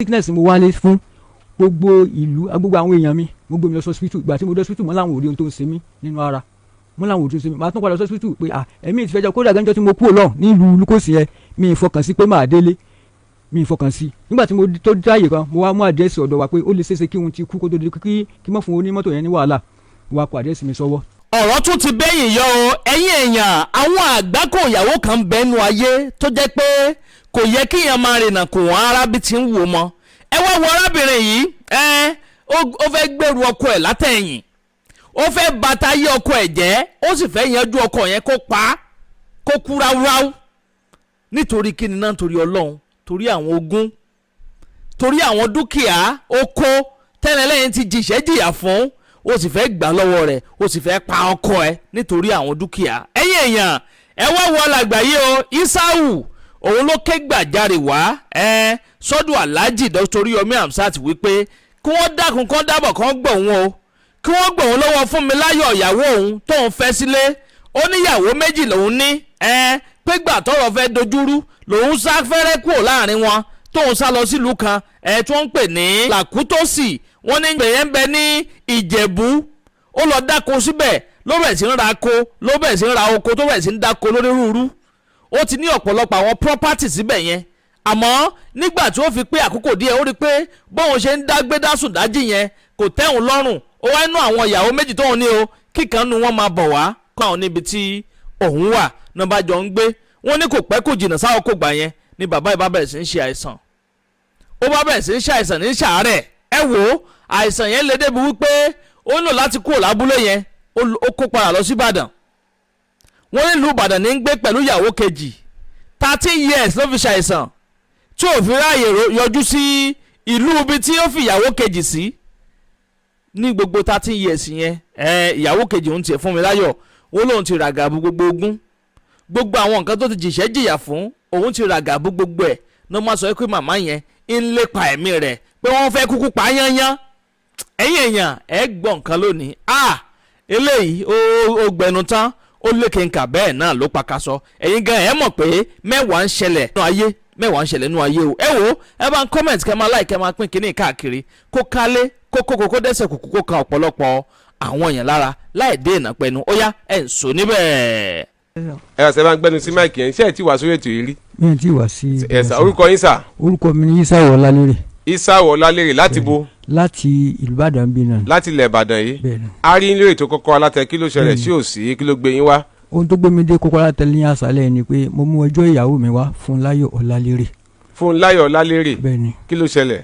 sickness mo wálé fún gbogbo ìlú gbogbo àwọn èèyàn mi mo gbé mi lọ hospital ìgbà tí mo dé hospital mo láwọn ò rí ohun tó ń ṣe mí nínú ara mo láwọn ò tó ń ṣe mí màá tún padà hospital pé ẹ̀mí ti fẹ́ jẹ́ kódà gánjọ́ tí mo kúrò lọ nílùú lukosi yẹn mi ì fọkàn sí pé màá délé mi ì fọkàn sí nígbà tí mo tó dáyè kan mo wá mú àdírẹ́sì ọ̀dọ̀ wa pé ó lè ṣeéṣe kí òun ti kú kó tó di kí mọ̀ fún onímọ́tò yẹn ní wàhálà wa kó àdírẹ́sì mi sọ́wọ́. ọ̀rọ̀ tún ti bẹ́yìn yọ o ẹ̀yin èèyàn àwọn àgbákò ìyàwó kan bẹ́nu ayé tó jẹ́ pé kò yẹ kí èèyàn máa rìnà kò wọ́n ara bí ti ń wò mọ́ ẹ wá wo arábìnrin yìí ó fẹ́ gbèrú ọkọ ẹ̀ látẹ̀yìn ó fẹ́ bàtà yí ọkọ ẹ̀ jẹ́ ó sì fẹ́ yanjú ọkọ yẹn kó pa kó kú ráúráú nítorí kíni náà torí ọlọ́run torí àwọn ogún torí àwọn dúkìá oko tẹ́lẹ̀ lẹ́yìn ti jìṣẹ́ jìyà fún ó sì fẹ́ gbà lọ́wọ́ rẹ̀ ó sì fẹ́ pa ọkọ ẹ̀ nítorí àwọn dúkìá ẹ̀yin èèyàn ẹ wá wo alàgbà yìí o Isau òun ló ké gbàjarè wá sọ́dọ̀ Alhaji Dr. Oriyomi Hamzat wípé kí wọ́n dákun kán dábọ̀ kán gbọ̀ òun o kí wọ́n gbọ̀ òun lọ́wọ́ fún mi láyọ̀ ìyàwó òun tóun fẹ́ sílé ó níyàwó méjì lòun ní pé gbà tọ́rọ̀ fẹ́ dojúrú lòun sá fẹ́rẹ́ kúrò láàrin wọn tóun sá lọ sílùú kan tí wọ́n ń pè ní Làkútòsì wọ́n ní gbẹ̀yẹ́ ń bẹ ní Ìjẹ̀bú ó lọ dáko síbẹ̀ ló bẹ̀ sí ń ra ko ló bẹ̀ sí ń ra oko tó bẹ̀ sí ń dáko lórí rúurú ó ti ní ọ̀pọ̀lọpọ̀ àwọn property síbẹ̀ yẹn àmọ́ nígbà tí ó fi pé àkókò díẹ̀ ó rí pé bóun ṣe ń dágbé dásùn dájì yẹn kò tẹ́hùn lọ́rùn ó wá nú àwọn ìyàwó méjì tóun ní o kíkan nu wọn máa bọ̀ wá kó àwọn níbi tí òun wà náà bá jọ ń gbé wọn ní kò pẹ́ kò jìnnà sáwọn kò gbà yẹn ni bàbá ìbá bẹ̀rẹ̀ sí ń ṣe àìsàn ó bá bẹ̀rẹ̀ sí ń ṣe àìsàn ní ṣàárẹ̀ ẹ wò ó àìsàn yẹn lè débi wípé ó ń lò láti kúrò lábúlé yẹn ó kó padà lọ sí Ìbàdàn wọ́n ní ìlú Ìbàdàn ní ń gbé pẹ̀lú ìyàwó kejì 13 years ló fi ṣàìsàn tí ò fi ráàyè yọjú sí ìlú ibi tí ó fi ìyàwó kejì sí ní gbogbo 13 years yẹn ìyàwó kejì òun tiẹ̀ fún mi láyọ̀ ó lóun ti ràgàbù gbogbo ogún gbogbo àwọn nǹkan tó ti jìṣẹ́ jìyà fún òun ti ràgàbù gbogbo ẹ̀ ló máa sọ pé màmá yẹn ń lépa ẹ̀mí rẹ̀ pé wọ́n fẹ́ kúkú pa yányán ẹ̀yin èèyàn ẹ̀ gbọ́ nǹkan lónìí eléyìí ó gbẹnu tán ó lékè nkà bẹ́ẹ̀ náà ló pakasọ ẹ̀yin gan ẹ̀ mọ̀ pé mẹ́wàá ń ṣẹlẹ̀ nínú ayé o ẹ wo ẹ bá ń comment kẹ́ máa like kẹ́ máa pín kínní káàkiri kó kálé kó dẹ́sẹ̀ kó kan ọ̀pọ̀lọpọ̀ àwọn èèyàn lára láì dé ìnà pẹ̀nu ó yá ẹ̀ ń sọ níbẹ̀. ẹ ṣe bá ń gbẹnu sí máìkì yẹn ṣé ẹ ti wá sórí ètò yìí rí. mi ò tí ì wá sí. ẹ sà orúkọ yín sà. orúkọ mi ni Isau Ọlálérè. Isau Ọlálérè láti bo. láti ìlú Ìbàdàn bí náà. láti ilẹ̀ Ìbàdàn yìí. a rí nílé ètò Kókórò Alátẹ kí ló ṣẹlẹ̀ sí òsì kí ló gbé yín wá. ohun tó gbé mi dé Kókórò Alátẹ ní àṣálẹ́ ni pé mo mú ẹjọ́ ìyàwó mi wá Fúnláyọ̀ Ọlálérè. Fúnláyọ̀ Ọlálérè. bẹ́ẹ̀ni. kí ló ṣẹlẹ̀.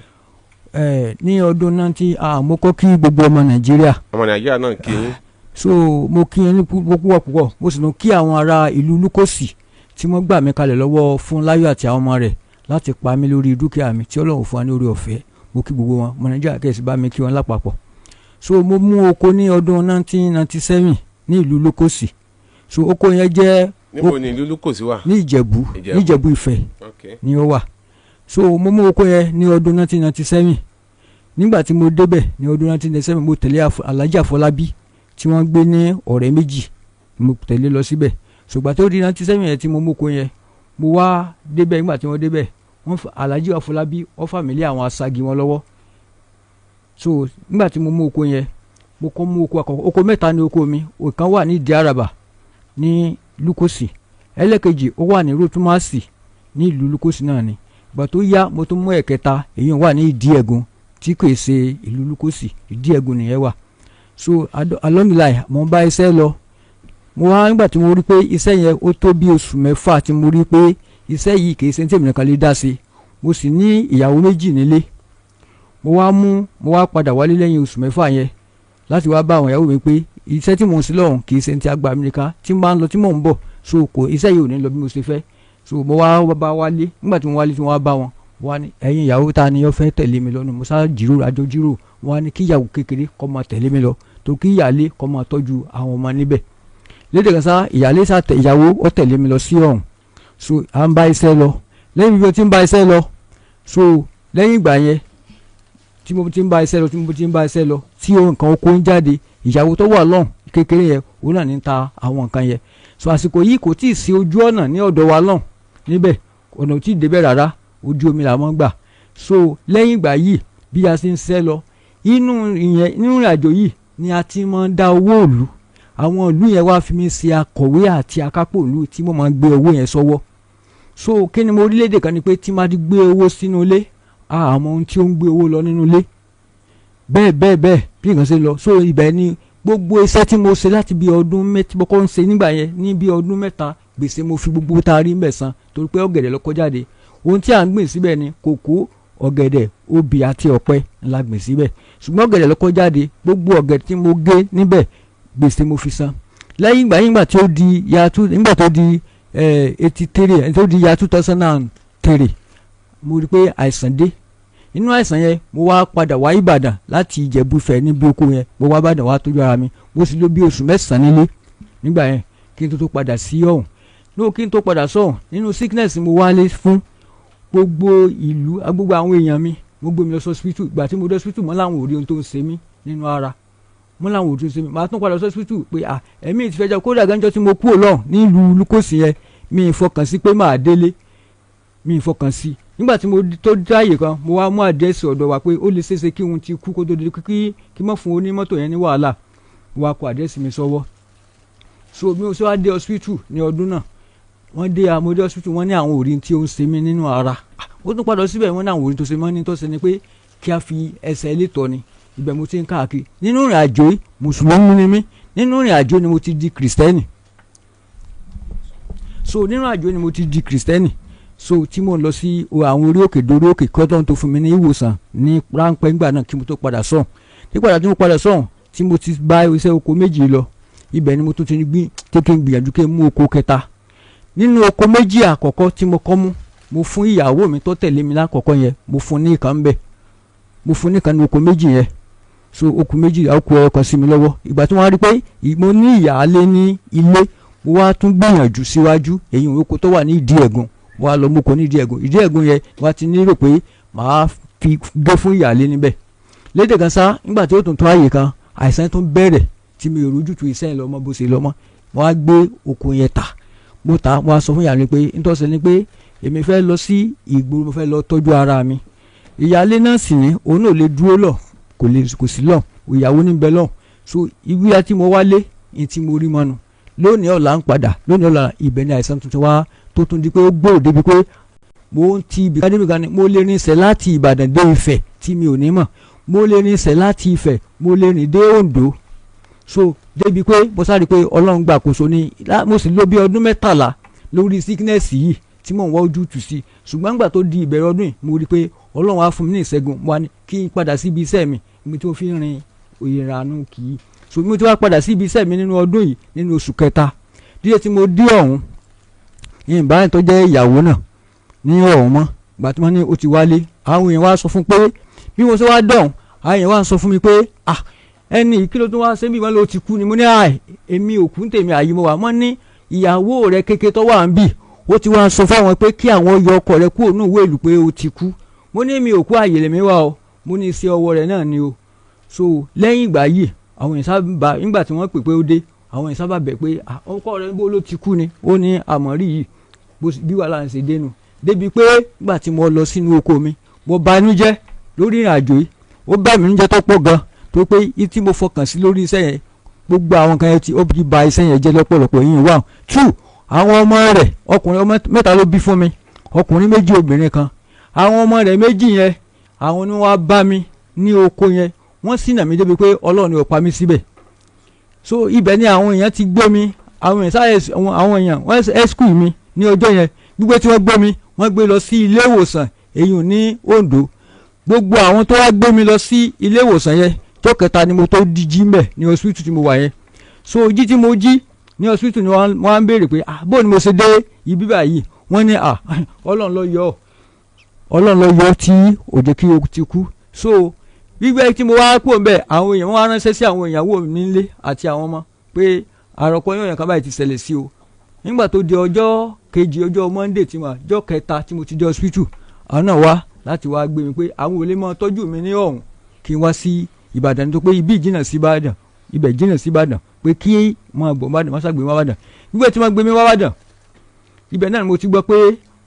ní ọdún náà tí mo kọ́ kí gbogbo ọmọ Nàìjíríà. ọmọ Nàìjíríà náà kí yín. so mo kí yín púpọ̀ mo sì tún kí àwọn ará ìlú Lukosi tí wọ́n gbà mí kalẹ̀ lọ́wọ́ Fúnláyọ̀ àti àwọn ọmọ rẹ̀ láti pa mí lórí dúkìá mi tí Ọlọ́run fún wa ní orí ọ̀fẹ́ mo kí gbogbo wọn ọmọ Nàìjíríà kẹ́sì bá mi kí wọn lápapọ̀. so mo mú oko ní ọdún 1997 ní ìlú Lukosi so oko yẹn jẹ́. níbo ni ìlú Lukosi wà. ní Ìjẹ̀bú Ifẹ̀ ni ó wà. so mo mú oko yẹn ní ọdún 1997 nígbà tí mo débẹ̀ ní ọdún 1997 mo tẹ̀lé Alhaji Afọlábí tí wọ́n gbé ní ọ̀rẹ́ méjì mo tẹ̀lé lọ síbẹ̀ ṣùgbọ́n tó di 1997 yẹn tí mo mú oko yẹn mo wá débẹ̀ nígbà tí wọ́n débẹ̀ Alhaji Afọlábí ó fà mí lé àwọn asagi wọn lọ́wọ́ so nígbà tí mo mú oko yẹn mo kọ́ mú oko mẹ́ta ní oko mi ọ̀kan wà ní Ìdí Àràbà ní Lukosi ẹlẹ́kejì ó wà ní Rotumasi ní ìlú Lukosi náà ni ìgbà tó yá mo tún mú ẹ̀kẹta èyí wà ní Ìdí Ẹ̀gùn tí kò ṣe ìlú Lukosi Ìdí Ẹ̀gùn nìyẹn wà so along the line mo ń bá iṣẹ́ lọ mo wá nígbà tí mo rí pé iṣẹ́ yẹn ó tó bí oṣù mẹ́fà tí mo rí pé iṣẹ́ yìí kì í ṣe tèmi nìkan lè dá sí mo sì ní ìyàwó méjì nílé mo wá padà wálé lẹ́yìn oṣù mẹ́fà yẹn láti wá bá àwọn ìyàwó mi pé iṣẹ́ tí mò ń sí lọ́hùn kì í ṣe ti àgbà mi nìkan tí n bá ń lọ tí mò ń bọ̀ so kò iṣẹ́ yìí ò ní lọ bí mo ṣe fẹ́ so mo wá bá wálé nígbà tí mo wálé tí wọ́n wá bá wọn wá ní ẹ̀yin ìyàwó ta ni ó fẹ́ tẹ̀lé mi lọ́nu mo sá jíròrò àjọ jíròrò wọ́n á ní kí ìyàwó kékeré kó máa tẹ̀lé mi lọ tó kí ìyálé kó máa tọ́jú àwọn ọmọ níbẹ̀ lédè kan sá ìyálé sá ìyàwó ó tẹ̀lé mi lọ sí ọ̀hún so à ń bá iṣẹ́ lọ lẹ́yìn bí mo ti ń bá iṣẹ́ lọ so lẹ́yìn ìgbà yẹn tí mo ti ń bá iṣẹ́ lọ tí nǹkan oko ń jáde ìyàwó tó wà lọ́hùn kékeré yẹn òun náà ní ta àwọn nǹkan yẹn so àsìkò yìí kò tí ì sí ojú ọ̀nà ní ọ̀dọ̀ wa lọ́hùn níbẹ̀ ọ̀nà ò tí ì débẹ̀ rárá ojú omi làwọn gbà so lẹ́yìn ìgbà yìí bí a ṣe ń ṣẹ́ lọ nínú ìrìn àjò yìí ni a ti máa ń dá owó ìlú àwọn ìlú yẹn wá fi mí ṣe akọ̀wé àti akápò ìlú tí mo máa ń gbé owó yẹn sọ́wọ́ so kí ni mo orílẹ̀-èdè kan ni pé tí máa ti gbé owó sínú ilé àmọ́ ohun tí ó ń gbé owó lọ nínú ilé bẹ́ẹ̀ bí nǹkan ṣe lọ so ibẹ̀ ni gbogbo iṣẹ́ tí mo ṣe láti bí ọdún mẹ́ta bọ́kọ́ ń ṣe nígbà yẹn ní bí ọdún mẹ́ta gbèsè mo fi gbogbo tá a rí mbẹ̀ san torí pé ọ̀gẹ̀dẹ̀ ló kó jáde ohun tí à ń gbìn síbẹ̀ ni kòkó ọ̀gẹ̀dẹ̀ obì àti ọ̀pẹ ńlá gbìn síbẹ̀ ṣùgbọ́n ọ̀gẹ̀dẹ̀ ló kó jáde gbogbo ọ̀gẹ̀dẹ̀ tí mo gé níbẹ̀ gbèsè mo fi san lẹ́yìn ìgbà nígbà tó di ya 83 tó di ya 2003 mo rí pé àìsàn dé inú àìsàn yẹn mo wá padà wá Ìbàdàn láti Ìjẹ̀bú-Ifẹ̀ níbi oko yẹn mo wá Ìbàdàn wá tọ́jú ara mi mo sì lò bí oṣù 9 nílé nígbà yẹn kí n tó padà sí ọ̀hún kí n tó padà sọ̀hún nínú sickness mo wálé fún gbogbo ìlú gbogbo àwọn èèyàn mi mo gbé mi lọ sí hospital ìgbà tí mo dé hospital mọ́ láwọn ò rí ohun tó ń ṣe mí nínú ara mọ́ láwọn ò rí ohun tó ń ṣe mí màá tún padà sí hospital pé ẹ̀mí ti fẹ́ jẹ́ kódà gánjọ́ tí mo kú òlọ́ọ̀ nílùú lukosi yẹn mi ì fọkàn sí pé màá délé mi ì fọkàn sí nígbà tí mo tó dáàyè kan mo wá mú àdírẹ́sì ọ̀dọ̀ wa pé ó lè ṣeéṣe kí òun ti kú kó tó di kí má fún onímọ́tò yẹn ní wàhálà wa kó àdírẹ́sì mi sọ́wọ́ so mi ò sọ wá dé hospital ní ọdún náà wọ́n dé amódé hospital wọ́n ní àwọn òrí tí ó ń ṣe mí nínú ara ó tún padà síbẹ̀ wọ́n ní àwọn òrí tó ṣe mọ́ ní tó ṣe ni pé kí a fi ẹsẹ̀ ilé tọ́ ni ibẹ̀ mo ti ń káàkiri nínú ìrìn àjò yìí mùsùlùmí ni mí nínú ìrìn àjò ni mo ti di kìrìsìtẹ́nì so nínú àjò ni mo ti di kìrìsìtẹ́nì so tí mo ń lọ sí àwọn orí òkè dórí òkè kọ́tọ́ tó fún mi ní ìwòsàn ní ráńpẹ́ ńgbà náà kí mo tó padà sọ̀hún nígbà tí mo padà sọ̀hún tí mo ti bá iṣẹ́ oko méjì lọ ibẹ̀ ni mo tún ti gbìyànjú kí n mú oko kẹta nínú oko méjì àkọ́kọ́ tí mo kọ́ mú mo fún ìyàwó mi tó tẹ̀lé mi lákọ̀ọ́kọ́ yẹn mo fún ní ìkan ńbẹ̀ mo fún ní ìkan ní oko méjì yẹn so oko méjì oko ẹ̀kan sí mi lọ́wọ́ ìgbà tí wọ́n rí pé mo ní ìyáálé ní ilé mo wá tún gbìyànjú síwájú èyí oko tó wà ní ìdí ẹ̀gùn mo wá lọ mú oko ní ìdí ẹ̀gùn yẹn wọ́n ti nírò pé màá fi gbé fún ìyáálé níbẹ̀ lédè kan sá nígbà tí ó tún tó àyè kan àìsàn tó bẹ̀rẹ̀ tí mi ò rójútu iṣẹ́ ẹ̀ lọ́mọ bó ṣe lọ́mọ wọ́n á gbé oko yẹn tà mo ta wọ́n á sọ fún ìyá mi pé ntọ́sẹ̀ ni pé èmi fẹ́ lọ sí ìgboro mo fẹ́ lọ tọ́jú ara mi ìyáálé náà sì ní òun náà lè dúró lọ kò sí lọ ìyàwó níbẹ̀ lọ so ìwé àti mo wálé ní tí mo rí mọ́nu lónìí ọ̀la ń padà lónìí ọ̀la ibẹ̀ ni àìsàn tuntun wá tó tún di pé ó gbòòrò débi pé mo ń ti ibì kan ní mo lè rinṣẹ́ láti Ìbàdàn dé Ifẹ̀ tí mi ò ní mọ̀ mo lè rinṣẹ́ láti Ifẹ̀ mo lè rìn dé Oǹdó so débi pé mo sáré pé Ọlọ́run gbà kóso ni mo sì lò bí ọdún 13 lórí sickness yìí tí mò ń wá ojútùú sí ṣùgbọ́n nígbà tó di ìbẹ̀rẹ̀ ọdún yìí mo rí i pé Ọlọ́run á fún mi ní ìṣẹ́gun wá ní kí n padà sí ibi iṣẹ́ mi ibi tí mo fi ń rin ìrànú kì í so mo ti wá padà sí ibi iṣẹ́ mi nínú ọdún yìí nínú oṣù kẹta díẹ̀ tí mo dé ọ̀hún ìbáraẹni tó jẹ́ ìyàwó náà ní ọ̀hún mọ́ ìgbà tí wọ́n ní ó ti wálé àwọn èèyàn wá sọ fún pé bí mo ṣe wá dọ̀hún àwọn èèyàn wá sọ fún mi pé ẹni kí ló tún wá ṣe bí wọ́n ló ti kú ni mo ní èmi ò kú tèmi àyè mo wà mọ́ ní ìyàwó rẹ̀ kékeré tó wà ń bì ó ti wá sọ fáwọn pé kí àwọn yọ ọkọ rẹ̀ kúrò nínú ìwé ìlú pé ó ti kú mo ní mi ò kú àyè lèmi wá o mo ní iṣẹ́ ọwọ́ rẹ̀ náà ni o so lẹ́yìn ìgbà yìí àwọn èèyàn sábà nígbà tí wọ́n pè pé ó dé àwọn èèyàn sábà bẹ̀ pé ọkọ rẹ̀ bó ló ti kú ni ó ní àmọ́rí yìí bí wàhálà ń ṣe dénú débi pé nígbà tí mo lọ sínú oko mi mo banújẹ́ lórí ìrìn àjò yìí ó bá mi níjẹ́ tó pọ̀ gan tó pé tí mo fọkàn sí lórí iṣẹ́ yẹn gbogbo àwọn kan yẹn tí ó bí ba iṣẹ́ yẹn jẹ́ lọ́pọ̀lọpọ̀ yìí wà two àwọn ọmọ rẹ̀ ọkùnrin mẹ́ta ló bí fún mi ọkùnrin méjì obìnrin kan àwọn ọmọ rẹ̀ méjì yẹn àwọn ni wọ́n bá mi ní oko yẹn wọ́n sì nà mí débi pé Ọlọ́run ni ó pa mí síbẹ̀ so ibẹ̀ ni àwọn èèyàn ti gbé mi àwọn èèyàn sáré àwọn èèyàn wọ́n ẹ́skùl mi ní ọjọ́ yẹn gbígbé tí wọ́n gbé mi wọ́n gbé lọ sí ilé ìwòsàn èyí ní Oǹdó gbogbo àwọn tó wá gbé mi lọ sí ilé ìwòsàn yẹn tó kẹta ni mo tó jí mbẹ̀ ní hospital tí mo wà yẹn so jí tí mo jí ní hospital ni wọ́n á ń béèrè pé bó ni mo ṣe dé ibi báyìí wọ́n ní Ọlọ́run ló yọ tí òjò kí o ti kú so gbígbé tí mo wá kúrò mbẹ̀ àwọn èèyàn wọ́n á ránṣẹ́ sí àwọn ìyàwó mi nílé àti àwọn ọmọ pé àròkọ yóò yàn ká báyìí ti ṣẹlẹ̀ sí o nígbà tó di ọjọ́ kejì ọjọ́ Monday tí mà ọjọ́ kẹta tí mo ti dé hospital àwọn náà wá láti wá gbé mi pé àwọn ò lè mọ tọ́jú mi ní ọ̀hún kí n wá sí Ìbàdàn tó pé ibi ìjìnà sí Ìbàdàn ibẹ̀ jìnà sí Ìbàdàn pé kí máa bọ̀ Ìbàdàn má ṣàgbé Ìbàdàn gbígbé tí wọ́n gbé mi wá Ìbàdàn ibẹ̀ náà ni mo ti gbọ́ pé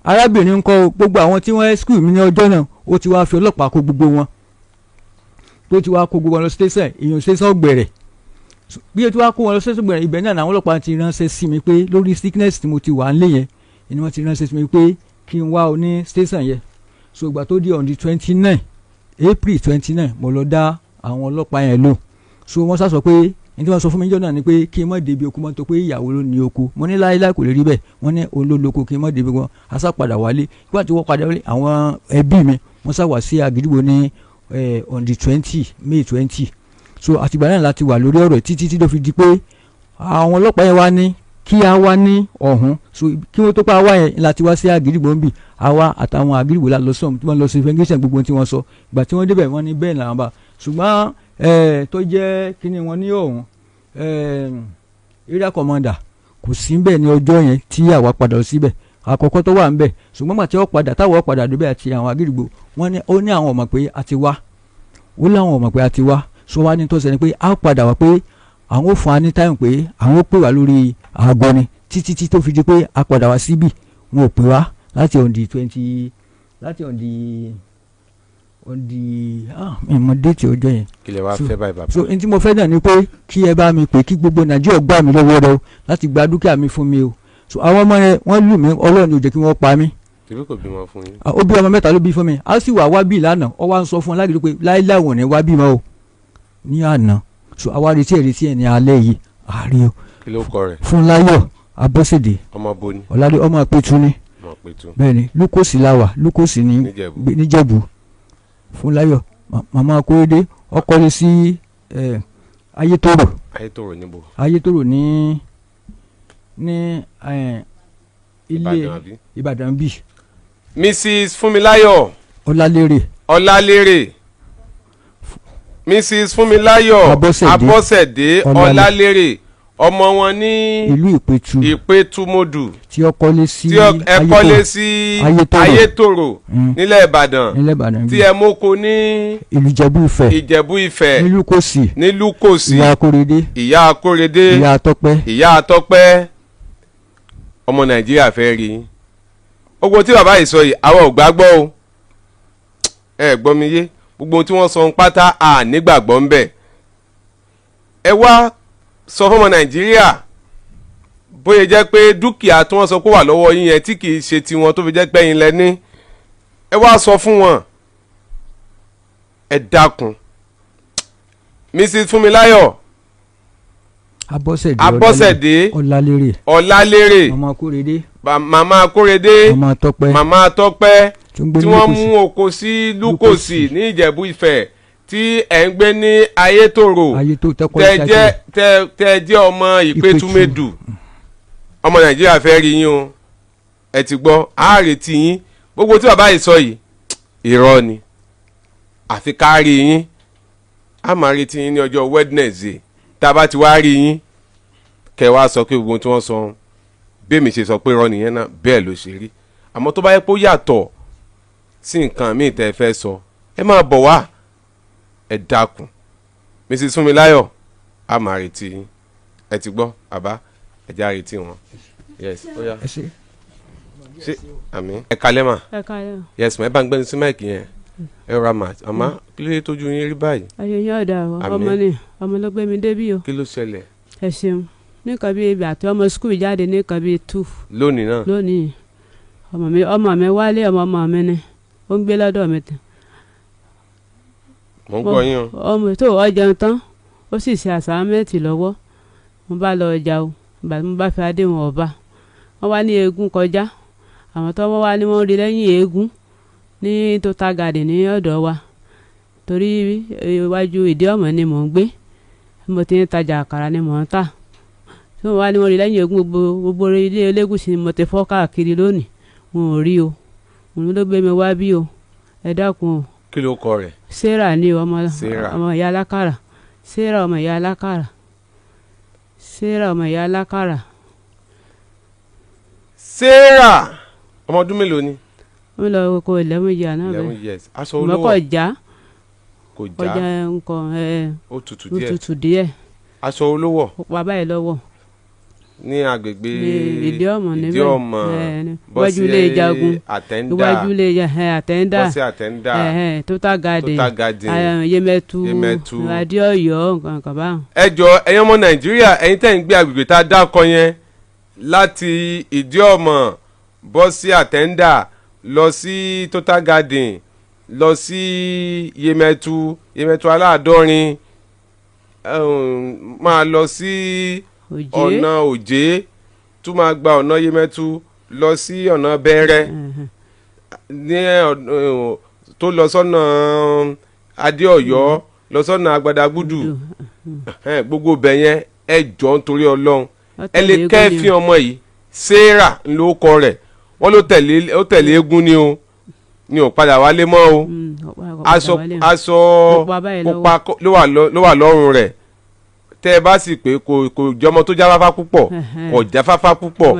arábìnrin ń kọ́ gbogbo àwọn tí wọ́n ẹ́skùl mi ní ọjọ́ náà ó ti wá fi ọlọ́pàá kó gbogbo wọn tó ti wá kó gbogbo wọn lọ station èèyàn station Ọ̀gbẹ̀rẹ̀ bí o ti wá kó wọn lọ station Ọ̀gbẹ̀rẹ̀ ibẹ̀ náà àwọn ọlọ́pàá ti ránṣẹ́ sí mi pé lórí sickness tí mo ti wà nílé yẹn ni wọ́n ti ránṣẹ́ sí mi pé kí n wá oní station yẹn so ìgbà tó di on the 29 April 29 mo lọ dá àwọn ọlọ́pàá yẹn lò so wọ́n sá sọ pé ní tí wọ́n sọ fún mi jọ́ náà ni pé kí n má débi oko mọ́ tó pé ìyàwó ló ní oko mo ní láéláé kò lè rí bẹ́ẹ̀ wọ́n ní olóloko kí n má débi wọn àṣà padà wálé nígbà tí wọ́n padà wálé àwọn ẹbí mi wọ́n sá wá sí Agidigbo ní on the 20 May 20 so àtìgbà náà láti wà lórí ọ̀rọ̀ títí tó fi di pé àwọn ọlọ́pàá yẹn wá ní kí a wá ní ọ̀hún so kí wọ́n tó pa wá yẹn láti wá sí Agidigbo ń bì àwa àtàwọn Agidigbo la lọ sọ̀m tí wọ́n lọ sí investigation gbogbo tí wọ́n sọ ìgbà tí wọ́n débẹ̀ wọ́n ní bẹ́ẹ̀ làwọn bá ṣùgbọ́n tó jẹ́ kíni wọn ní ọ̀hún area commander kò sí bẹ́ẹ̀ ní ọjọ́ yẹn tí àwa padà lọ síbẹ̀ àkọ́kọ́ tó wà ń bẹ̀ ṣùgbọ́n màtí wọ́n padà táwọn padà débẹ̀ àti àwọn Agidigbo wọ́n ní ó ní àwọn ọmọ pé a ti wá ó láwọn ọmọ pé a ti wá so wá ní tó sẹ́ni pé a padà wá pé àwọn ò fún wa ní táyọ̀ pé àwọn ò pè wá lórí aago ni títí tó fi di pé a padà wá síbì wọn ò pè wá láti on the 20 láti on the ìmọ̀ déètì ọjọ́ yẹn. kí lè wá fẹ́ báyìí bàbá. so n tí mo fẹ́ náà ni pé kí ẹ bá mi pè kí gbogbo Nàìjíríà gbà mí lọ́wọ́ rẹ o láti gba dúkìá mi fún mi o so àwọn ọmọ yẹn wọ́n lù mí Ọlọ́run ò jẹ́ kí wọ́n pa mí. tèmi kò bímọ fún yín. ó bí ọmọ 3 ló bí fún mi a sì wá bí lánàá ọ wá ń sọ fún ọ lágbègbè pé láíláí wọn ní wá bí mọ́ o ní àná so àwa retí ẹ̀ ní alẹ́ yìí àárí o. kí ló kọ rẹ̀. Fúnláyọ̀ Abọ́sẹ̀dé ọmọ boni. ọ̀làdé ọmọ Pétu ni bẹ́ẹ̀ni Lukosi láwà Lukosi ní Níjẹ̀bú Fúnláyọ̀ màmá Akóredé ọkọlẹ sí Ayétòrò. Ayétòrò níbo. Ayétòrò ní ilé Ìbàdàn bí. Mrs. Fúnmiláyọ̀ Ọlálérè Mrs. Fúnmiláyọ̀ Abọ́sẹ̀dé Ọlálérè ọmọ wọn ní ìlú Ìpẹ́tùmọ́dù tí ẹ kọ́lé sí Ayétòrò nílẹ̀ Ìbàdàn tí ẹ mọ́kò ní Ìjẹ̀bú Ifẹ̀ ní Lukosi ìyá Akóredé ìyá Àtọ́pẹ́ ọmọ Nàìjíríà fẹ́ rí gbogbo tí bàbá yìí sọ yìí àwọn ò gbàgbọ́ o ẹ gbọ́ mi yé gbogbo tí wọ́n sọ ń pátá à nígbàgbọ́ ń bẹ̀ ẹ wá sọ fún ọmọ Nàìjíríà bóyá jẹ́ pé dúkìá tí wọ́n sọ pé wà lọ́wọ́ yín yẹn tí kì í ṣe tiwọn tó fi jẹ́ pé yín lẹ ní ẹ wá sọ fún wọn ẹ dákun Mrs. Fúnmiláyọ̀ Abọ́sẹ̀dé Ọlálérè màmá Akóredé màmá Àtọ́pẹ́ tí wọ́n mú oko sí Lukosi ní Ìjẹ̀bú Ifẹ̀ tí ẹ̀ ń gbé ní Ayétòrò tẹ́ jẹ́ ọmọ Ìpẹ́tùmẹ́dù ọmọ Nàìjíríà fẹ́ rí yín o ẹ ti gbọ́ á retí yín gbogbo tí bàbá yìí sọ yìí irọ́ ni àfi ká rí yín á máa retí yín ní ọjọ́ Wednesday tá a bá ti wá rí yín kẹ́ wá sọ pé gbogbo tí wọ́n sọ bẹ́ẹ̀mi ṣe sọ pé irọ́ nìyẹn náà bẹ́ẹ̀ ló ṣe rí àmọ́ tó bá yẹ pé ó yàtọ̀ sí nǹkan míì tẹ́ ẹ fẹ́ sọ ẹ máa bọ̀ wá ẹ dákun Mrs. Fúnmiláyọ̀ a máa retí yín ẹ ti gbọ́ àbá ẹ já retí wọn yes ó yá ṣe àmín ẹ kalẹ́ mà yes mà ẹ bá ń gbẹ́ni sí máìkì yẹn ẹ rọra mà àmọ́ kí ló dé tójú yín rí báyìí. ayé yín ọ̀dà ọmọ ni ọmọ ló gbé mi débí o. kí ló ṣẹlẹ̀. ẹ ṣeun nìkan bíi ibi àti ọmọ skul jáde nìkan bíi 2. lónìí náà. lónìí ọmọ mi wálé ọmọ mi ni ó ń gbé lọ́dọ̀ mi tán. mo ń gbọ́ yín o. ọmọ tó ọjẹun tán ó sì ṣe àsámẹ́ǹtì lọ́wọ́ mo bá lọ ọjà o ìgbà tí mo bá fi adéhùn ọba wọ́n wá ní eégún kọjá àwọn tó wọ́n wá ní wọ́n rí lẹ́yìn eégún ní total garden ní ọ̀dọ̀ wa torí iwájú ìdí ọ̀mọ̀ ni mò ń gbé mo ti ń tajà àkàrà ni mò ń tà tí wọ́n wá ní wọ́n rí lẹ́yìn eégún gbogbo ilé Elégùṣì ni mo ti fọ́ káàkiri lónìí wọn ò rí o òun ló gbé mi wá bí o ẹ dákun o. kí ló kọ rẹ̀. Sarah ni ọmọ ìyá alákàrà Sarah ọmọ ìyá alákàrà Sarah ọmọ ìyá alákàrà. Sarah ọmọ ọdún mélòó ni. wọ́n lọ kó 11 years náà bẹ́ẹ̀ 11 years aṣọ olówó mọ́kọ̀ já kọjá nǹkan ó tutù díẹ̀ aṣọ olówó ó pa báyìí lọ́wọ́ ní agbègbè Ìdíọ̀mọ̀ bọ́sí àtẹ́ndà Total Garden Yemẹtu Adéọ̀yọ́ nǹkan báwọn. ẹ jọ̀ọ́ ẹ̀yin ọmọ Nàìjíríà ẹ̀yin tẹ́ ń gbé agbègbè tá a dákọ yẹn láti Ìdíọ̀mọ̀ bọ́sí àtẹ́ndà lọ sí Total Garden lọ sí Yemẹtu Aláàdọ́rin máa lọ sí ọ̀nà Òjé tún máa gba ọ̀nà Yemẹtu lọ sí ọ̀nà Bẹ̀rẹ̀ ní tó lọ sọ́nà Adéọ̀yọ́ lọ sọ́nà Agbadagudu gbogbo bẹ̀ yẹn ẹ jọ̀ọ́ nítorí Ọlọ́run ẹ lè kẹ́ẹ̀fín ọmọ yìí Sarah ló kọ rẹ̀ wọ́n ló tẹ̀lé eégún ni o ni ò padà wálé mọ́ o aṣọ pupa ló wà lọ́rùn rẹ̀ tẹ́ ẹ bá sì pé kò jọmọ tó jáfáfá púpọ̀ kò jáfáfá púpọ̀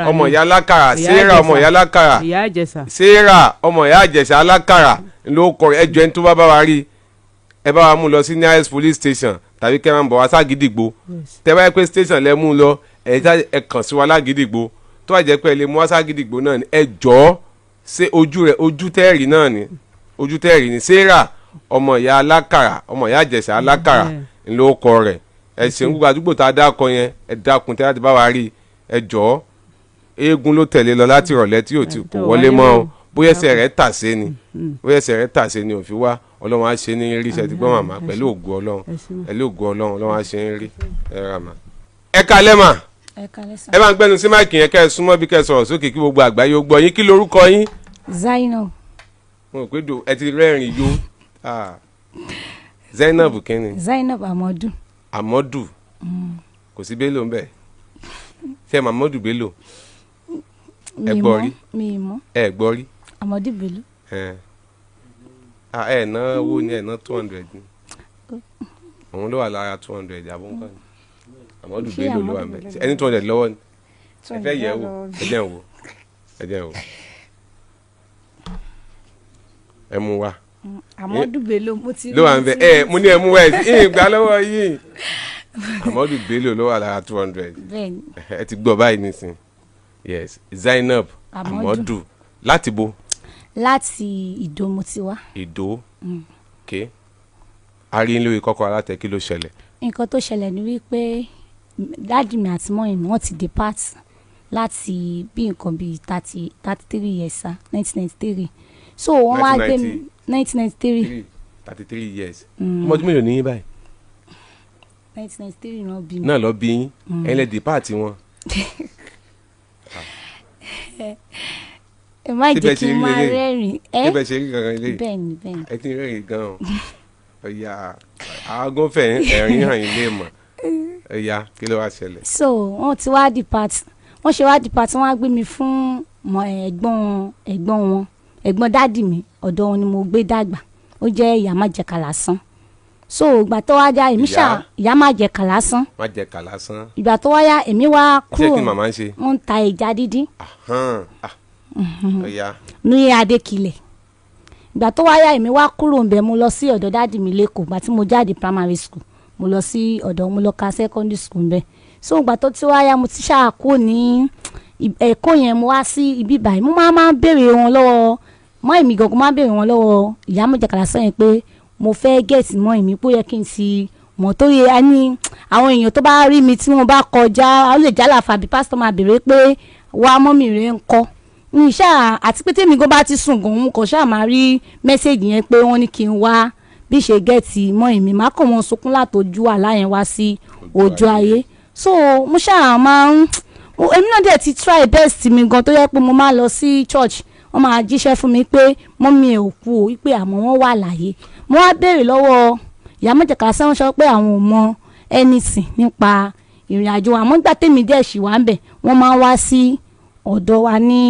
ọmọ ìyá alákàrà Sarah ọmọ ìyá alákàrà Sarah ọmọ ìyá àjẹsà alákàrà ló kọ rẹ̀ ẹjọ́ ẹni tó bá wa rí ẹ bá wa mú lọ sí nearest police station tàbí kẹ́ máa ń bọ̀ wá ságídìgbò tẹ́ bá yẹ pé station lẹ́ mú lọ ẹ kàn sí wa lágídìgbò tó wà jẹ́ pé ẹ lè mú wá ságídìgbò náà ni ẹ jọ̀ọ́ ṣe ojú tẹ́ẹ̀rì náà ni ojú tẹ́ẹ̀rì ni Sarah ọmọ ìyá alákàrà ọmọ ìyá àjẹsà alákàrà ló kọ rẹ̀ ẹ ṣeun gbogbo àdúgbò tá a dákọ yẹn ẹ dákun tẹ́ láti bá wa rí ẹ jọ̀ọ́ eégún ló tẹ̀lé lọ láti ìrọ̀lẹ́ tí ò ti kò wọlé mọ́ o bóyá ẹsẹ̀ rẹ̀ tàsé ni òfin wá Ọlọ́run á ṣe ní rí iṣẹ́ ti gbọ́ màmá pẹ̀lú ògùn Ọlọ́run Ọlọ́run á ṣe ní rí ẹ rà mà. ẹ kalẹ́ mà ẹ máa ń gbẹ́nu sí máìkì yẹn kẹ́ ẹ súnmọ́ bí kẹ́ ẹ sọ̀rọ̀ sókè kí gbogbo àgbáyé ó gbọ́ yín kí lorúkọ yín. Zainab. mo rò pé ẹ ti rẹ́rìn yó Zainab kínní. Zainab Amadu. Kò sí Bello ńbẹ̀ ṣé Amadu Bello ẹ gbọ́ rí mi mọ̀ ẹ gbọ́ rí. Amadu Bello. ẹ ná owó ni ẹ ná 200 ni òun ló wà lára 200 àbúkọ ni Amadu Bello ló wà ńbẹ̀ ẹni 200 lọ́wọ́ ni ẹ fẹ́ yẹ̀ wò ẹ jẹ́ wò ẹ mú wa. Amadu Bello mo ti ló wà ńbẹ̀ mo ní ẹ mú wa ẹ gbà lọ́wọ́ yìí Amadu Bello ló wà lára 200 ẹ ti gbọ́ báyìí nísìn yes Zainab Amadu láti bo. láti Ìdó mo ti wá. Ìdó ok arin lórí Kókórò Alátẹ kí ló ṣẹlẹ̀. nǹkan tó ṣẹlẹ̀ ni wípé dáàdì mi àti mọ́yìn mi wọ́n ti depart láti bí nǹkan bíi 33 years sa 1993 so wọ́n wá gbé mi 1993. 33 years ọmọ ọdún mélòó ní yín báyìí. 1993 náà bí mi. náà lọ bí yín ẹ̀yin lẹ depart wọn. ẹ má jẹ́ kí n máa rẹ́rìn. ẹ bẹ ṣe rí gangan ilé bẹ́ẹ̀ni ẹ ti rẹ́rìn gan-an ọ̀ya àágọ́fẹ̀ ẹ̀rín hàn yín lè mọ̀ ọ̀ya kí ló wá ṣẹlẹ̀. so wọ́n ti wá depart wọ́n ṣe wá depart wọ́n á gbé mi fún ẹ̀gbọ́n dáàdì mi ọ̀dọ̀ wọn ni mo gbé dàgbà ó jẹ́ ìyá má jẹ̀ka lásán so ìgbà tó wá já èmi ṣá ìyá má jẹ̀ka lásán ìgbà tó wá yá èmi wá kúrò iṣẹ́ kí màmá ń ṣe. wọ́n ń ta ẹja dídín ọ̀ya ní Adékilẹ̀ ìgbà tó wá yá èmi wá kúrò ńbẹ̀ mo lọ sí ọ̀dọ̀ dáàdì mi lẹ́kọ̀ọ́ ìgbà tí mo jáde primary school mo lọ sí ọ̀dọ̀ mo lọ ka secondary school ńbẹ̀ so ìgbà tó ti wá yá mo ti ṣáà kó ní ẹ̀kọ́ yẹn mo wá sí ibi báyìí mo máa ń béèrè wọn lọ́wọ́ mọ́ èmi gangan máa ń béèrè wọn lọ́wọ́ ìyá mi jẹ̀kàlà sẹ́yìn pé mo fẹ́ gẹ̀ẹ́sì mọ́ èmi pé ó yẹ kí n ti mọ̀ tó yẹ ní àwọn èèyàn tó bá rí mi tí wọ́n bá kọjá ó lè jálà fàbí pásítọ̀ máa béèrè pé wá mọ́mì rẹ̀ ń kọ́ ṣáà àti pé tèmi gan bá ti sùn gan òun kò ṣáà máa rí mẹ́sẹ̀gì yẹn pé wọ́n ní kí n wá bí ṣe gẹ̀ẹ́sì mọ́ èmi má kàn wọ́n sunkún látọjú àlá yẹn wá sí ojú ayé so mo ṣáà máa ń èmi náà dẹ̀ ti try best mi gan tó yẹ pé mo máa lọ sí church wọ́n máa jíṣẹ́ fún mi pé mọ́mí ẹ̀ ò kú o wípé àmọ́ wọ́n wà láàyè mo wá béèrè lọ́wọ́ ìyá mọ̀jẹ̀ká sẹ́wọ̀n sọ pé àwọn ò mọ anything nípa ìrìn àjò àmọ́ gbà tèmi dẹ̀ ṣì wá ń bẹ̀ wọ́n máa ń wá sí ọ̀dọ̀ wa ní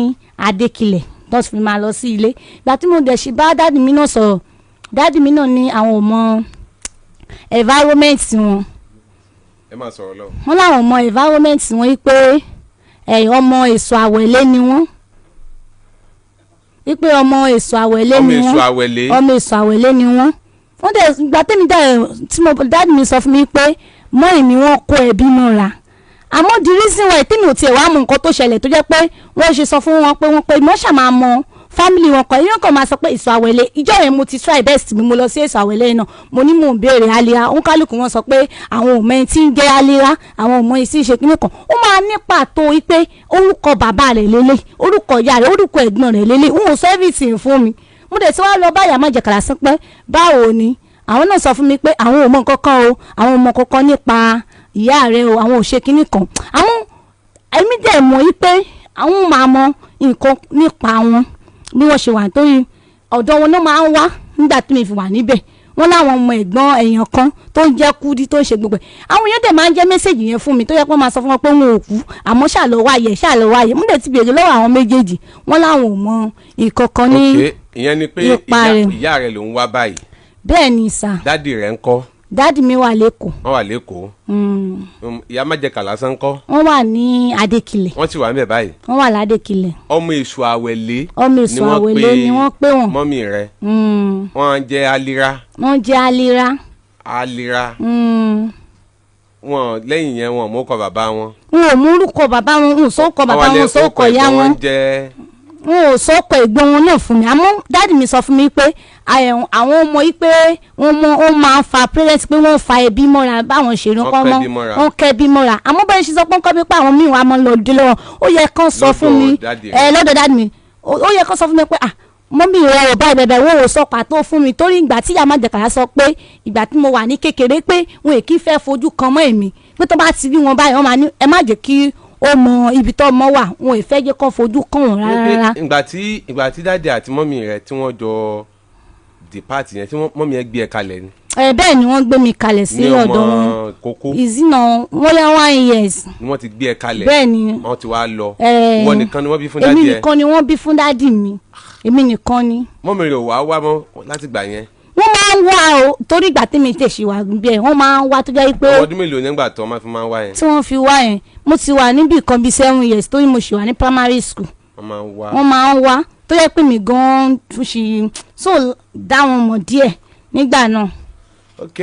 Adékilẹ̀ tó fi máa lọ sí ilé ìgbà tí mo dẹ̀ ṣì bá dáàdì mi náà sọ̀rọ̀ dáàdì mi náà ní àwọn ò mọ environment wọn. ẹ máa sọ̀rọ̀ lọ. wọ́n láwọn ò mọ environment wọn wípé ọmọ èso àwẹ̀lé ni wọ́n wípé ọmọ èso àwẹ̀lé ni wọ́n ọmọ èso àwẹ̀lé ni wọ́n dẹ̀ gba tẹ́mi tí mo dáàdì mi sọ fún mi pé mọ́ èmi wọ́n kó ẹbí mọ́ra àmọ́ the reason why tí mi ò tiẹ̀ wá mọ nǹkan tó ṣẹlẹ̀ tó jẹ́ pé wọ́n ṣe sọ fún wọn pé mo ṣàmà mọ family wọn kan yín kan máa sọ pé èso àwẹ̀lẹ̀ ìjọ yẹn mo ti try best mi mo lọ sí èso àwẹ̀lẹ̀ náà mo ní mò ń béèrè alira òun kálukú wọn sọ pé àwọn ò mẹ́rin tí ń jẹ́ alira àwọn ò mọ èsì ìṣe kínní kan ó máa ní pàtó pé orúkọ bàbá rẹ̀ lélẹ̀ orúkọ ìyá rẹ̀ orúkọ ẹ̀gbọ́n rẹ̀ lélẹ̀ òun ò sọ everything fún mi mo dẹ̀ tí wàá lọ báyà má jẹ́ kàlà sí pé báwo ni àwọn náà sọ fún mi pé àwọn ò mọ kankan o àwọn ò mọ kankan nípa ìyá rẹ̀ o àwọn ò ṣe kínní kan àwọn èmi dẹ̀ mọ̀ yí pé àwọn máa mọ nǹkan nípa wọn bí wọ́n ṣe wà nítorí ọ̀dọ̀ wọn náà máa ń wá nígbà tí mi fi wà níbẹ̀ wọ́n láwọn ọmọ ẹ̀gbọ́n èèyàn kan tó ń jẹ́ kúdí tó ń ṣe gbogbo ẹ̀ àwọn èèyàn dẹ̀ máa ń jẹ́ mẹ́sẹ̀gì yẹn fún mi tó yẹ kó máa sọ fún wọn pé wọn ò kú àmọ́ ṣàlọ́ wáyé mo dẹ̀ ti béèrè lọ́wọ́ àwọn méjèèjì wọ́n láwọn ò mọ ìkọ̀kan ní ipa rẹ̀. ìyẹn ni pé ìyá rẹ̀ ló ń wá báyìí. bẹ́ẹ̀ ni sà. dádì rẹ̀ ń kọ́. dádì mi wà lẹ́kọ̀ọ́. wọ́n wà lẹ́kọ̀ọ́. ìyá má jẹ kàlásán ń kọ́. wọ́n wà ní adékilẹ̀. wọ́n ti wà níbẹ̀ báyìí. wọ́n wà ládékilẹ̀. ọmọ èṣù àwẹ̀lé. ọmọ èṣù àwẹ̀lé ni wọ́n pè wọ́n. mọ́mì rẹ̀. wọ́n jẹ́ alira. wọ́n jẹ́ alira. alira. wọn lẹ́yìn yẹn wọn mú kọ bàbá wọn. wọn ò mú orúkọ bàbá wọn wọn ò sọ́kọ bàbá wọn sọ́kọ ìyá wọn. wọn ò sọ́kọ ẹ̀gbọ́n wọn náà fún mi àmọ́ dáàdì mi sọ fún mi pé àwọn ọmọ yìí pé wọ́n máa ń fa parents pé wọ́n fa ẹbí mọ́ra báwọn ṣe rán kọ́ mọ́ wọ́n kẹ́bí mọ́ra àmọ́ bẹ́ẹ̀ ṣe sọ pé kọ́ bí pé àwọn míì wà máa ń lọ dé lọ́wọ́ ó yẹ kán sọ fún mi lọ́dọ̀ dáàdì mi ó yẹ kán sọ fún mi pé mọ́mí rẹ̀ ò báyìí bẹ̀bẹ̀ wọ́n ò sọ pàtó fún mi torí ìgbà tí ìyá májèkàlá sọ pé ìgbà tí mo wà ní kékeré pé wọn èkì fẹ́ fojú kan mọ́ èmi pé tó bá ti rí wọn báyìí wọ́n máa ní ẹ má jẹ́ kí ó mọ ibi tó mọ wà wọn ò fẹ́ jẹ́ kó fojú kàn wọ́n rárá. ìgbà tí dáàdì àti mọ́mí rẹ̀ tí wọ́n jọ depart yẹn tí mọ́mí ẹ gbé ẹ kalẹ̀ ni. bẹ́ẹ̀ ni wọ́n gbé mi kalẹ̀ sí ọ̀dọ̀ wọn ìzínà wọ́n yá 1 years. ni wọ́n ti gbé ẹ kalẹ̀ bẹ́ẹ̀ ni wọ́n ti wá lọ wọ́n nìkan ni wọ́n bí fún dáàdì ẹ. èmi nìkan ni wọ́n bí fún dáàdì mi èmi nìkan ni. mọ́mí rẹ̀ wá mọ́ láti gbà yẹn. wọ́n máa ń wá o torí ìgbà tí mi tèṣì wà bẹ́ẹ̀ wọ́n máa ń wá tó jẹ́ pé. ọdún mélòó nígbà tó máa fi máa ń wá yẹn. tí wọ́n fi wá yẹn mo ti wà níbì kan bíi 7 years torí mo ṣì wà ní primary school. wọ́n máa ń wá tó jẹ́ pé mi gan-an tún ṣì so dá wọn mọ̀ díẹ̀ nígbà náà. ok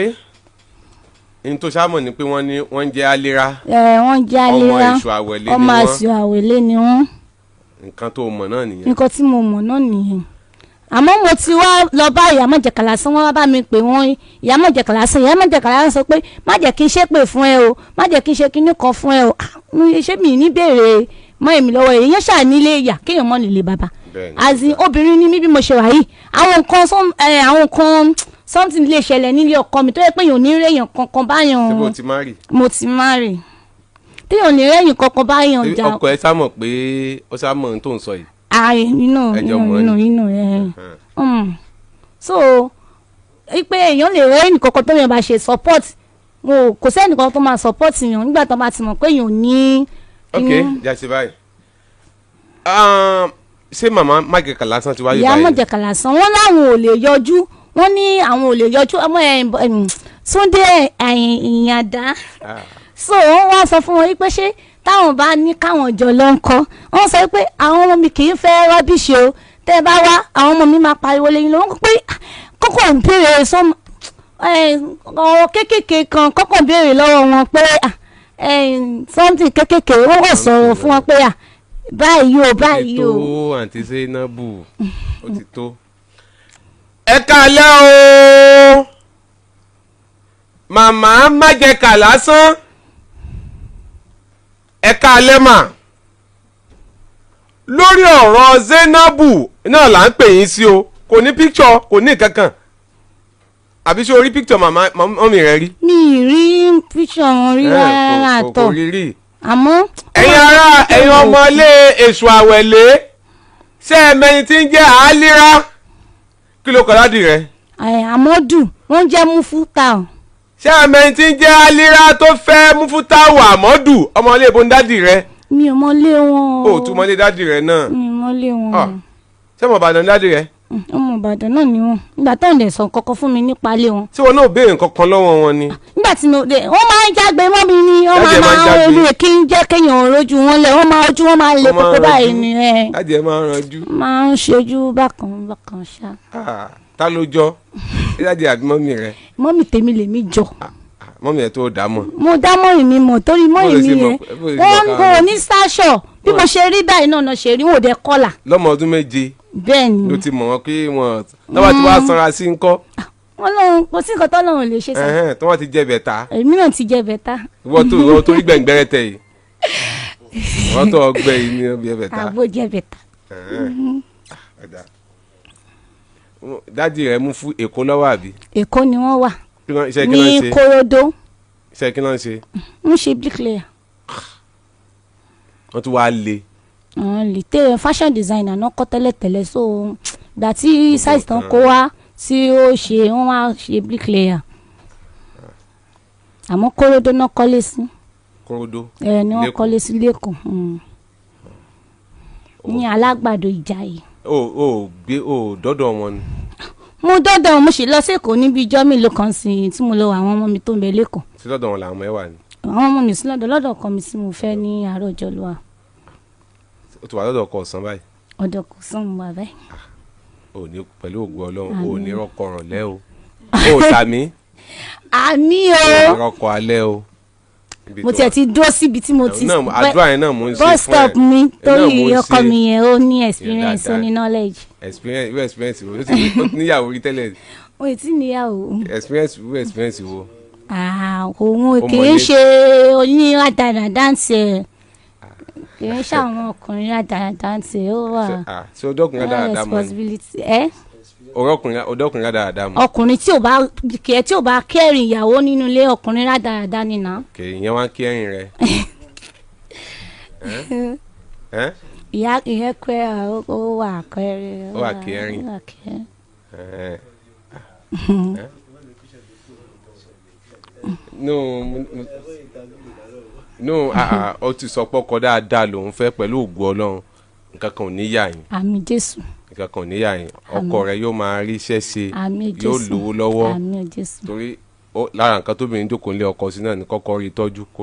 n tó ṣàmọ̀ ni pé wọ́n ń jẹ́ alira. wọ́n jẹ́ alira ọmọ èṣù àwẹ̀lé ni wọ́n. nǹkan tó mọ̀ náà nìyẹn. nǹkan tí mo mọ̀ náà nìyẹn àmọ́ mo ti wá lọ bá ìyá májèkàlá sán wọ́n bá mi pè wọ́n ìyá májèkàlá sọ pé má jẹ́ kí n ṣépè fún ẹ o má jẹ́ kí n ṣe kinní kan fún ẹ o ṣé mi ní béèrè mọ́ èmi lọ́wọ́ èèyàn ṣáà nílé ìyá kéèyàn mọ́ nílé bàbá àti obìnrin ní mí bí mo ṣe wà yìí àwọn nǹkan something lè ṣẹlẹ̀ nílé ọkọ mi tó yẹ pé èèyàn ò ní rèèyàn kankan báyàn. ṣé mo ti marry. mo ti marry téèyàn ò ní rèèyàn kankan báyàn jà. ọkọ ẹ sá mọ̀ pé ó sá mọ̀ ohun tó ń sọ yìí. inú so pé èèyàn lè rẹ́ ẹnìkankan tó yẹn bá ṣe support kò sẹ́ni kan tó máa support yàn nígbà tó bá ti mọ̀ pé èèyàn ní. ok jásí báyìí ṣé màmá májèkàlá sán ti wáyé báyìí. ìyá májèkàlá sán wọn láwọn ò lè yọjú wọn ní àwọn ò lè yọjú ọmọ Túndé Ìyàndá so wọn wá sọ fún wọn pé ṣé táwọn bá ní káwọn jọ lọ ń kọ wọn sọ pé àwọn ọmọ mi kì í fẹ́ rọ́bìṣì o tẹ́ ẹ bá wá àwọn ọmọ mi máa pariwo lẹ́yìn lọ́wọ́ pé kọ́kọ́ ń béèrè ọ̀rọ̀ kéékèèké kan kọ́kọ́ ń béèrè lọ́wọ́ wọn pé something kéékèèké wọ́n kò sọ̀rọ̀ fún wọn pé báyìí o báyìí o. ó ti tó àǹtí Zainabu ó ti tó. ẹ kálẹ́ o màmá májèkàlá sán ẹ kálẹ́ mà lórí ọ̀rọ̀ Zainabu náà là ń pè yín sí o kò ní picture kò ní kankan àbí ṣé o rí picture mọ́mì rẹ rí. mi ì rí picture wọn rí rárá àtọ̀ kò rí rí. àmọ́. ẹ̀yin ọmọ ilé èṣù àwẹ̀lé ṣé ẹ mẹ́ni tí ń jẹ́ àálírá kí ló kọ́ dádì rẹ. àmọ́dù wọ́n jẹ́ Mufutau. ṣé ẹ mẹ́ni tí ń jẹ́ àálírá tó fẹ́ Mufutau àmọ́dù ọmọ ilé ìbọn dádì rẹ. mi ò mọlé wọn. o tún mọlé dádì rẹ náà. mi ò mọlé wọn. ṣé ọmọ Ìbàdàn dádì rẹ. ọmọ Ìbàdàn náà ni wọn nígbà tó ń dẹ̀ sọ kọ́kọ́ fún mi nípa ilé wọn. tí wọn náà béèrè nǹkan kan lọ́wọ́ wọn ni. nígbà tí mo dé wọ́n máa ń jágbe mọ́ mi ni wọ́n máa ń rí kí n jẹ́ kéèyàn rojú wọn lẹ̀ wọ́n máa ń lé kókó báyìí ni. dáàdì ẹ máa ń ranjú. máa ń ṣojú bákan ṣá. ta ló jọ dáàdì àbí mọ́mì rẹ. mọ́mì tèmi lèmi jọ. mọ́mí ẹ̀ tó dá mọ̀. mo dá mọ́rin mi mọ̀ torí mọ́rin mi yẹn wọ́n ń bọ̀ ní sáṣọ bí mo ṣe rí báyìí náà ṣe rí wọn ò dé kọ́là. lọ́mọ ọdún méje bẹ́ẹ̀ ni ló ti mọ̀ wọ́n pé wọ́n tọ́wọ́ tí wàá sanra sí ńkọ́. wọ́n lọ́run kò sí nǹkan tọ́lọ́run lè ṣe sá. tí wọ́n ti jẹ bẹ̀ta. èmi náà ti jẹ bẹ̀ta. ìwọ tó rí gbẹ̀ngbẹ̀rẹ̀ tẹ̀ yìí wọ́n tó ọgbẹ́ yìí ní ọbẹ̀ bẹ̀ta. àbó jẹ bẹ̀ta. dádì rẹ̀ mú fún Èkó lọ́wọ́ àbí. Èkó ni wọ́n wà iṣẹ́ kí ló ń ṣe ní Kóródó. iṣẹ́ kí ló ń ṣe. ń ṣe bricklayer. wọ́n tún wá le. lè tẹ fashion designer náà kọ́ tẹ́lẹ̀tẹ́lẹ̀ so gbà tí size tán kó wá tí ó ṣe wọ́n wá ṣe bricklayer àmọ́ Kóródó náà kọ́lé sí. Kóródó ni wọ́n kọ́lé sí lẹ́kọ̀ọ́ ní Alágbàdo Ìjàyè. o dọ́dọ̀ wọn ni. mo dọ́dọ̀ mo sì lọ sí Èkó níbi ijọ́ mélòó kan sí tí mo lọ àwọn ọmọ mi tó ń bẹ lẹ́kọ̀ọ́. sí lọ́dọ̀ wọn làwọn ọmọ ẹ wà ní. àwọn ọmọ mi sí lọ́dọ̀ kan mi tí mo fẹ́ ní àárọ̀ ọjọ́ lọ́wọ́. o ti wà lọ́dọ̀ ọkọ ọ̀sán báyìí. ọ̀dọ̀ kò sàn mo wà báyìí. o ní pẹ̀lú ògùn Ọlọ́run o ní rọ́kọ̀ rànlẹ́ o o sàmí. àmì o. o ní rọ́kọ̀ alẹ́ o. mo tiẹ̀ ti dúró síbi tí mo ti àdúrà yẹn náà mo ń ṣe fún ẹ. bus stop mi torí ọkọ mi yẹn ó ní experience ó ní knowledge. experience wo ó ti níyàwó rí tẹ́lẹ̀. o ì tí níyàwó. experience wo. òun kì í ṣe oníradàradà ń tiẹ̀ kì í ṣe àwọn ọkùnrin radàradà ń tiẹ̀ ó wà. ṣé ọdọkùnrin radàradà mọ ni ọdọkùnrin radàradà mọ. ọkùnrin tí ò bá kẹrin ìyàwó nínú ilé ọkùnrin radàradà nìna. kì í yẹn wá kẹrin rẹ. ìyẹn kẹ ó wà kẹrin. ó wà kẹrin. no ó ti sọ pọ́kọ dáadáa lòun fẹ́ pẹ̀lú ògùn Ọlọ́run nǹkan kan ò ní yà yín. àmín Jésù. nǹkan kan ò ní yà yín ọkọ rẹ yóò máa rí iṣẹ́ ṣe yóò lówó lọ́wọ́ torí lára nǹkan tóbìnrin jókòó nílé ọkọ sí náà ní kọ́kọ́ rí tọ́jú kó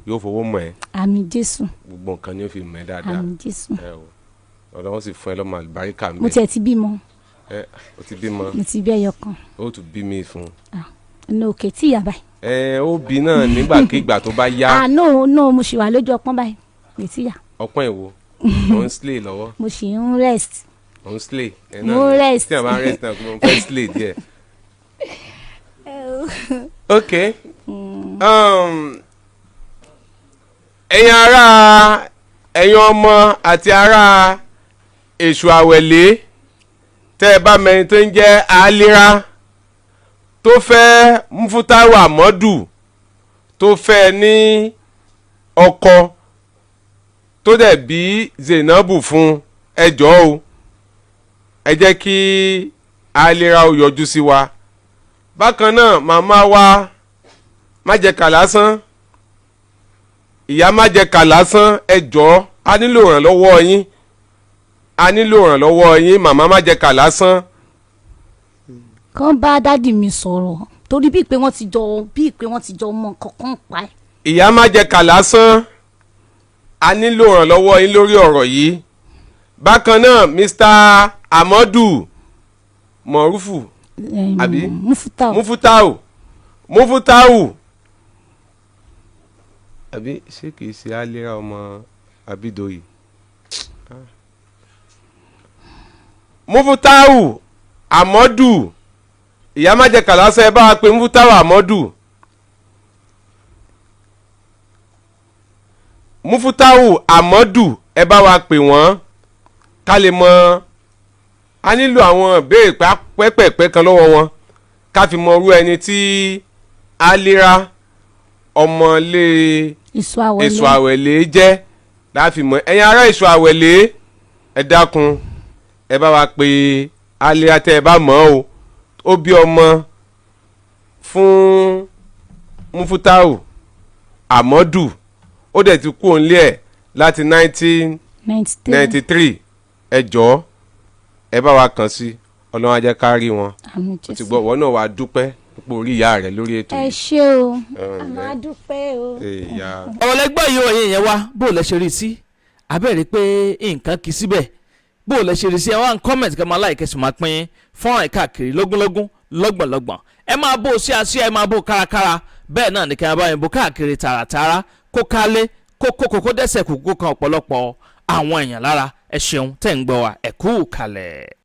yóò fowó mọ̀ ẹ́. àmín Jésù. gbogbo nǹkan ni ó fi mọ̀ ẹ́ dáadáa. àmín Jésù. Ọlọ́run sì fún ẹ lọ́mọ àlùbáríkà mi. mo tiẹ̀ ti bímọ. o ti bímọ. mo ti bí ẹyọ kan. o tún bí mi fún. ní òkè tí ìyá báyìí. ó bí náà nígbàkigbà tó bá yá. no mo ṣì wà lójú ọpọ́n báyìí ètí ìyá. ọpọ́n èwo mo ń slay lọ́wọ́. mo ṣì ń rest. mo ń slay. mo rest. tí a máa rest náà mo ń fẹ́ slay díẹ̀. ok ẹ̀yin ọmọ àti ará èṣù àwẹ̀lé tẹ́ ẹ bá mẹ́rin tó ń jẹ́ Alira tó fẹ́ Mufutau Amadu tó fẹ́ ní ọkọ tó dẹ̀ bí Zainabu fún ẹjọ́ o ẹ jẹ́ kí Alira ó yọjú sí wa bákan náà màmá wa má jẹ́ kà lásán ìyá má jẹ́ kà lásán ẹjọ́ a nílò ìrànlọ́wọ́ yín màmá má jẹ́ kà lásán. kàn bá dádì mi sọ̀rọ̀ torí bíi pé wọ́n ti jọ mọ kankan pa ẹ̀. ìyá má jẹ́ kà lásán a nílò ìrànlọ́wọ́ yín lórí ọ̀rọ̀ yìí bákan náà Mr. Amadu Mọ̀rúfù àbí Mufutau àbí ṣé kìí ṣe Alira ọmọ Abidoyi Mufutau Amadu ìyá má jẹ́ kà lásán ẹ bá wa pè Mufutau Amadu Mufutau Amadu ẹ bá wa pè wọ́n ká lè mọ a nílò àwọn ìbéèrè pẹ́pẹ́pẹ́ kan lọ́wọ́ wọn ká fi mọ irú ẹni tí Alira ọmọlé èso àwẹ̀lé jẹ́ láàfin mọ ẹ̀yin ará èso àwẹ̀lé ẹ dákun ẹ bá wa pè Alira tẹ́ ẹ bá mọ̀ o ó bí ọmọ fún Mufutau Amadu ó dẹ̀ ti kú òǹlé ẹ̀ láti 1993 ẹ jọ̀ọ́ ẹ bá wa kàn sí Ọlọ́run á jẹ́ ká rí wọn ó ti gbọ́ wọ́n náà wàá dúpẹ́ púpọ̀ orí ìyá rẹ̀ lórí ètò yìí. ẹ ṣé o àmọ́ a dúpẹ́ o. ọ̀rọ̀ lẹ́gbọ́ yìí òye yẹn wá bó o lẹ ṣe rí sí abẹ́rẹ́ pé nǹkan kì í síbẹ̀ bó o lẹ ṣe rí sí ẹ wá ń kọ́mẹ̀tì kẹ́ máa láìkẹ́ sùn máa pín fọ́nrán káàkiri lógúnlógún lọ́gbọ̀nlọ́gbọ̀n ẹ máa bó o sí àṣì ẹ máa bó o kárakára bẹ́ẹ̀ náà ní kí a bá yín bó káàkiri tààràtààrà kó kálé kó dẹ́sẹ̀ kó kan ọ̀pọ̀lọpọ̀ àwọn èèyàn lára ẹ ṣeun tẹ̀ ń gbọ́ wa ẹ kú kalẹ̀.